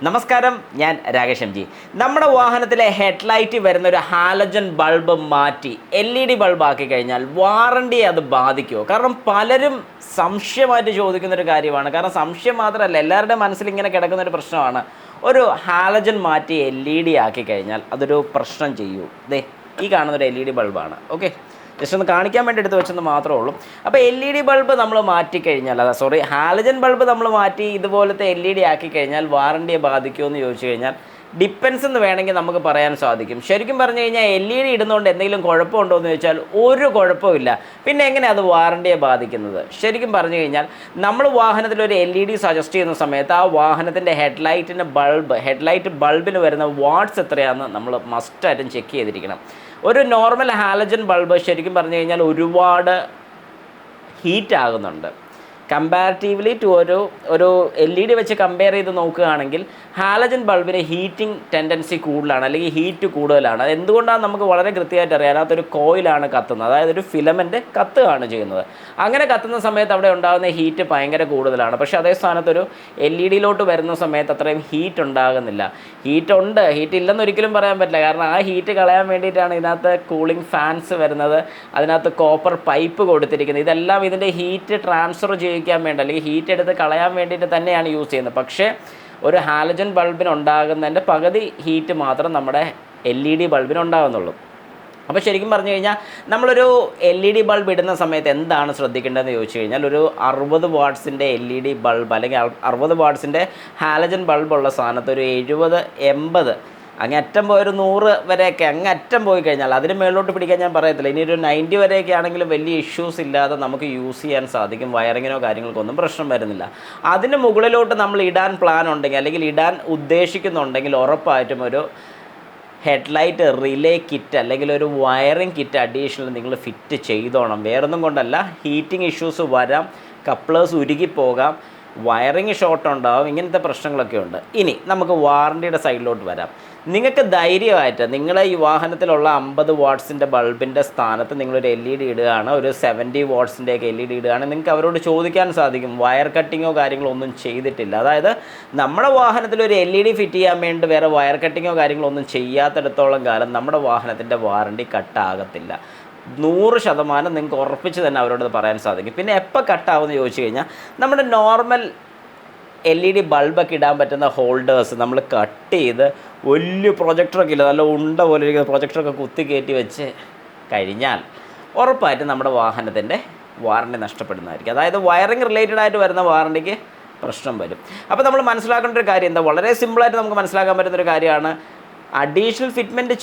നമസ്കാരം, ഞാൻ Rakesh M G. നമ്മുടെ വാഹനത്തിലെ ഹെഡ്ലൈറ്റ് വരുന്ന ഒരു ഹാലജൻ ബൾബ് മാറ്റി LED ബൾബ് ആക്കി കഴിഞ്ഞാൽ വാറണ്ടിയെ അത് ബാധിക്കുമോ? കാരണം പലരും സംശയമായിട്ട് ചോദിക്കുന്നൊരു കാര്യമാണ്. കാരണം സംശയം മാത്രമല്ല, എല്ലാവരുടെയും മനസ്സിൽ ഇങ്ങനെ കിടക്കുന്നൊരു പ്രശ്നമാണ്. ഒരു ഹാലജൻ മാറ്റി LED ആക്കി കഴിഞ്ഞാൽ അതൊരു പ്രശ്നം ചെയ്യൂ. ഈ കാണുന്നൊരു LED ബൾബാണ്. ഓക്കെ, ജസ്റ്റ് ഒന്ന് കാണിക്കാൻ വേണ്ടി എടുത്ത് വെച്ചെന്ന് മാത്രമേ ഉള്ളൂ. അപ്പോൾ LED ബൾബ് നമ്മൾ മാറ്റിക്കഴിഞ്ഞാൽ, ഹാലജൻ ബൾബ് നമ്മൾ മാറ്റി ഇതുപോലത്തെ LED ആക്കി കഴിഞ്ഞാൽ വാറണ്ടിയെ ബാധിക്കുമോ എന്ന് ചോദിച്ചു കഴിഞ്ഞാൽ ഡിപ്പെൻസ് എന്ന് വേണമെങ്കിൽ നമുക്ക് പറയാൻ സാധിക്കും. ശരിക്കും പറഞ്ഞു കഴിഞ്ഞാൽ LED ഇടുന്നതുകൊണ്ട് എന്തെങ്കിലും കുഴപ്പമുണ്ടോ എന്ന് ചോദിച്ചാൽ ഒരു കുഴപ്പമില്ല. പിന്നെ എങ്ങനെയാണ് അത് വാറണ്ടിയെ ബാധിക്കുന്നത്? ശരിക്കും പറഞ്ഞു കഴിഞ്ഞാൽ നമ്മൾ വാഹനത്തിൽ ഒരു LED സജസ്റ്റ് ചെയ്യുന്ന സമയത്ത് ആ വാഹനത്തിൻ്റെ ഹെഡ്ലൈറ്റ് ബൾബിന് വരുന്ന വാട്ട്സ് എത്രയാണെന്ന് നമ്മൾ മസ്റ്റായിട്ടും ചെക്ക് ചെയ്തിരിക്കണം. ഒരു നോർമൽ ഹാലജൻ ബൾബ് ശരിക്കും പറഞ്ഞു കഴിഞ്ഞാൽ ഒരുപാട് ഹീറ്റ് ആകുന്നുണ്ട്. കമ്പാരിറ്റീവ്ലി ടു ഒരു LED വെച്ച് കമ്പയർ ചെയ്ത് നോക്കുകയാണെങ്കിൽ ഹാലജൻ ബൾബിന് ഹീറ്റിംഗ് ടെൻഡൻസി കൂടുതലാണ്, അല്ലെങ്കിൽ ഹീറ്റ് കൂടുതലാണ്. അത് എന്തുകൊണ്ടാണ് നമുക്ക് വളരെ കൃത്യമായിട്ട് അറിയാം. അതിനകത്തൊരു കോയിലാണ് കത്തുന്നത്, അതായത് ഒരു ഫിലമെൻറ്റ് കത്തുകയാണ് ചെയ്യുന്നത്. അങ്ങനെ കത്തുന്ന സമയത്ത് അവിടെ ഉണ്ടാകുന്ന ഹീറ്റ് ഭയങ്കര കൂടുതലാണ്. പക്ഷേ അതേ സ്ഥാനത്തൊരു LED വരുന്ന സമയത്ത് അത്രയും ഹീറ്റ് ഉണ്ടാകുന്നില്ല. ഹീറ്റ് ഇല്ലെന്ന് ഒരിക്കലും പറയാൻ പറ്റില്ല. കാരണം ആ ഹീറ്റ് കളയാൻ വേണ്ടിയിട്ടാണ് ഇതിനകത്ത് കൂളിംഗ് ഫാൻസ് വരുന്നത്, അതിനകത്ത് കോപ്പർ പൈപ്പ് കൊടുത്തിരിക്കുന്നത്. ഇതെല്ലാം ഇതിൻ്റെ ഹീറ്റ് ട്രാൻസ്ഫർ ചെയ്യിക്കാൻ വേണ്ടി, അല്ലെങ്കിൽ ഹീറ്റ് എടുത്ത് കളയാൻ വേണ്ടിയിട്ട് തന്നെയാണ് യൂസ് ചെയ്യുന്നത്. പക്ഷേ ഒരു ഹാലജൻ ബൾബിന് ഉണ്ടാകുന്നതിൻ്റെ പകുതി ഹീറ്റ് മാത്രം നമ്മുടെ LED ബൾബിന് ഉണ്ടാകുന്നുള്ളൂ. അപ്പോൾ ശരിക്കും പറഞ്ഞു കഴിഞ്ഞാൽ നമ്മളൊരു LED ബൾബ് ഇടുന്ന സമയത്ത് എന്താണ് ശ്രദ്ധിക്കേണ്ടതെന്ന് ചോദിച്ചു കഴിഞ്ഞാൽ, ഒരു 60 വാട്ട്സിൻ്റെ LED ബൾബ് അല്ലെങ്കിൽ 60 വാട്ട്സിൻ്റെ ഹാലജൻ ബൾബുള്ള സ്ഥാനത്ത് ഒരു 70-80 അങ്ങറ്റം പോയൊരു 100 വരെയൊക്കെ അങ്ങറ്റം പോയി കഴിഞ്ഞാൽ, അതിന് മേളിലോട്ട് പിടിക്കാൻ ഞാൻ പറയത്തില്ല, ഇനി ഒരു 90 വരെയൊക്കെ ആണെങ്കിലും വലിയ ഇഷ്യൂസ് ഇല്ലാതെ നമുക്ക് യൂസ് ചെയ്യാൻ സാധിക്കും. വയറിങ്ങിനോ കാര്യങ്ങൾക്കൊന്നും പ്രശ്നം വരുന്നില്ല. അതിന് മുകളിലോട്ട് നമ്മൾ ഇടാൻ പ്ലാൻ ഉണ്ടെങ്കിൽ, അല്ലെങ്കിൽ ഇടാൻ ഉദ്ദേശിക്കുന്നുണ്ടെങ്കിൽ ഉറപ്പായിട്ടും ഒരു ഹെഡ്ലൈറ്റ് റിലേ കിറ്റ് അല്ലെങ്കിൽ ഒരു വയറിംഗ് കിറ്റ് അഡീഷണൽ നിങ്ങൾ ഫിറ്റ് ചെയ്തോണം. വേറൊന്നും കൊണ്ടല്ല, ഹീറ്റിംഗ് ഇഷ്യൂസ് വരാം, കപ്ലേഴ്സ് ഉരുകിപ്പോകാം, വയറിങ് ഷോർട്ട് ഉണ്ടാവും, ഇങ്ങനത്തെ പ്രശ്നങ്ങളൊക്കെ ഉണ്ട്. ഇനി നമുക്ക് വാറണ്ടിയുടെ സൈഡിലോട്ട് വരാം. നിങ്ങൾക്ക് ധൈര്യമായിട്ട് നിങ്ങളെ ഈ വാഹനത്തിലുള്ള 50 വാട്ട്സിൻ്റെ ബൾബിൻ്റെ സ്ഥാനത്ത് നിങ്ങളൊരു LED ഇടുകയാണ്, ഒരു 70 വാട്ട്സിൻ്റെയൊക്കെ LED ഇടുകയാണ്, നിങ്ങൾക്ക് അവരോട് ചോദിക്കാൻ സാധിക്കും വയർ കട്ടിങ്ങോ കാര്യങ്ങളോ ഒന്നും ചെയ്തിട്ടില്ല. അതായത് നമ്മുടെ വാഹനത്തിൽ ഒരു LED ഫിറ്റ് ചെയ്യാൻ വേണ്ടി വേറെ വയർ കട്ടിങ്ങോ കാര്യങ്ങളോ ഒന്നും ചെയ്യാത്തിടത്തോളം കാലം നമ്മുടെ വാഹനത്തിൻ്റെ വാറണ്ടി കട്ടാകത്തില്ല. 100% നിങ്ങൾക്ക് ഉറപ്പിച്ച് തന്നെ അവരോട് പറയാൻ സാധിക്കും. പിന്നെ എപ്പോൾ കട്ടാവുമെന്ന് ചോദിച്ചു കഴിഞ്ഞാൽ, നമ്മുടെ നോർമൽ LED ബൾബൊക്കെ ഇടാൻ പറ്റുന്ന ഹോൾഡേഴ്സ് നമ്മൾ കട്ട് ചെയ്ത് വലിയ പ്രൊജക്ടറൊക്കെ ഇല്ല, നല്ല ഉണ്ട പോലെ ഇരിക്കുന്ന പ്രൊജക്ടറൊക്കെ കുത്തി കയറ്റി വെച്ച് കഴിഞ്ഞാൽ ഉറപ്പായിട്ടും നമ്മുടെ വാഹനത്തിൻ്റെ വാറണ്ടി നഷ്ടപ്പെടുന്നതായിരിക്കും. അതായത് വയറിംഗ് റിലേറ്റഡ് ആയിട്ട് വരുന്ന വാറണ്ടിക്ക് പ്രശ്നം വരും. അപ്പോൾ നമ്മൾ മനസ്സിലാക്കേണ്ട ഒരു കാര്യം എന്താ, വളരെ സിമ്പിളായിട്ട് നമുക്ക് മനസ്സിലാക്കാൻ പറ്റുന്നൊരു കാര്യമാണ്. അഡീഷണൽ ഫിറ്റ്മെൻറ്റ്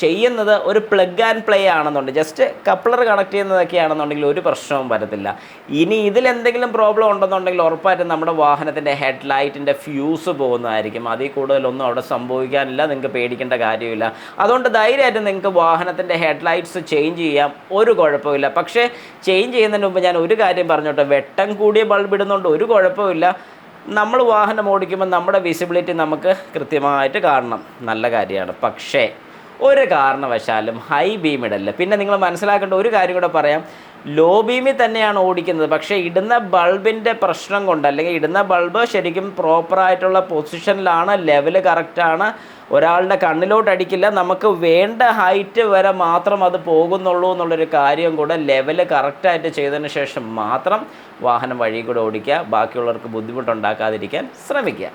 ചെയ്യുന്നത് ഒരു പ്ലഗ് ആൻഡ് പ്ലേ ആണെന്നുണ്ട്, ജസ്റ്റ് കപ്ലർ കണക്ട് ചെയ്യുന്നതൊക്കെ ആണെന്നുണ്ടെങ്കിൽ ഒരു പ്രശ്നവും വരത്തില്ല. ഇനി ഇതിലെന്തെങ്കിലും പ്രോബ്ലം ഉണ്ടെന്നുണ്ടെങ്കിൽ ഉറപ്പായിട്ടും നമ്മുടെ വാഹനത്തിൻ്റെ ഹെഡ്ലൈറ്റിൻ്റെ ഫ്യൂസ് പോകുന്നതായിരിക്കും. അതിൽ കൂടുതലൊന്നും അവിടെ സംഭവിക്കാനില്ല, നിങ്ങൾക്ക് പേടിക്കേണ്ട കാര്യമില്ല. അതുകൊണ്ട് ധൈര്യമായിട്ട് നിങ്ങൾക്ക് വാഹനത്തിൻ്റെ ഹെഡ്ലൈറ്റ്സ് ചേഞ്ച് ചെയ്യാം, ഒരു കുഴപ്പമില്ല. പക്ഷേ ചേഞ്ച് ചെയ്യുന്നതിന് മുമ്പ് ഞാൻ ഒരു കാര്യം പറഞ്ഞോട്ടെ, വെട്ടം കൂടിയ ബൾബ് ഇടുന്നുണ്ട് ഒരു കുഴപ്പമില്ല. നമ്മൾ വാഹനം ഓടിക്കുമ്പോൾ നമ്മുടെ വിസിബിലിറ്റി നമുക്ക് കൃത്യമായിട്ട് കാണണം, നല്ല കാര്യമാണ്. പക്ഷേ ഒരു കാരണവശാലും ഹൈ ബീം ഇടല്ല. പിന്നെ നിങ്ങൾ മനസ്സിലാക്കേണ്ട ഒരു കാര്യം കൂടെ പറയാം, ലോ ബീമിൽ തന്നെയാണ് ഓടിക്കുന്നത്, പക്ഷേ ഇടുന്ന ബൾബിൻ്റെ പ്രശ്നം കൊണ്ട്, അല്ലെങ്കിൽ ഇടുന്ന ബൾബ് ശരിക്കും പ്രോപ്പറായിട്ടുള്ള പൊസിഷനിലാണ്, ലെവല് കറക്റ്റാണ്, ഒരാളുടെ കണ്ണിലോട്ട് അടിക്കില്ല, നമുക്ക് വേണ്ട ഹൈറ്റ് വരെ മാത്രം അത് പോകുന്നുള്ളൂ എന്നുള്ളൊരു കാര്യം കൂടെ ലെവല് കറക്റ്റായിട്ട് ചെയ്തതിന് ശേഷം മാത്രം വാഹനം വഴി കൂടെ ഓടിക്കുക. ബാക്കിയുള്ളവർക്ക് ബുദ്ധിമുട്ടുണ്ടാക്കാതിരിക്കാൻ ശ്രമിക്കുക.